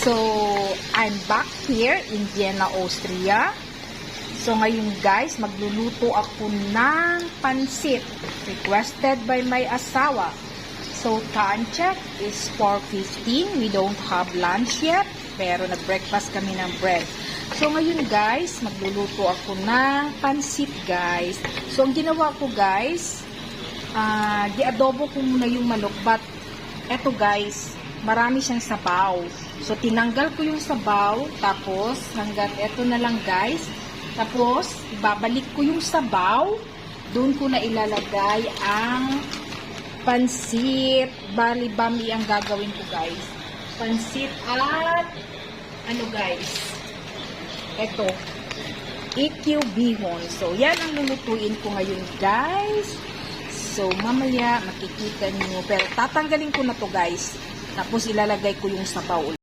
So, I'm back here in Vienna, Austria. So, ngayon guys, magluluto ako ng pansit. Requested by my asawa. So, time check is 4:15. We don't have lunch yet, pero nag-breakfast kami ng bread. So, ngayon guys, magluluto ako ng pansit guys. So, ang ginawa ko guys, di-adobo ko muna yung manok, but eto guys, marami siyang sabaw. So, tinanggal ko yung sabaw, tapos hanggang eto na lang guys. Tapos, ibabalik ko yung sabaw. Doon ko na ilalagay ang pansit. Bali-bami ang gagawin ko guys. Pansit at ano guys, eto, EQ bihon. So, yan ang lulutuin ko ngayon guys. So, mamaya makikita niyo. Pero tatanggalin ko na to guys. Tapos ilalagay ko yung sabaw.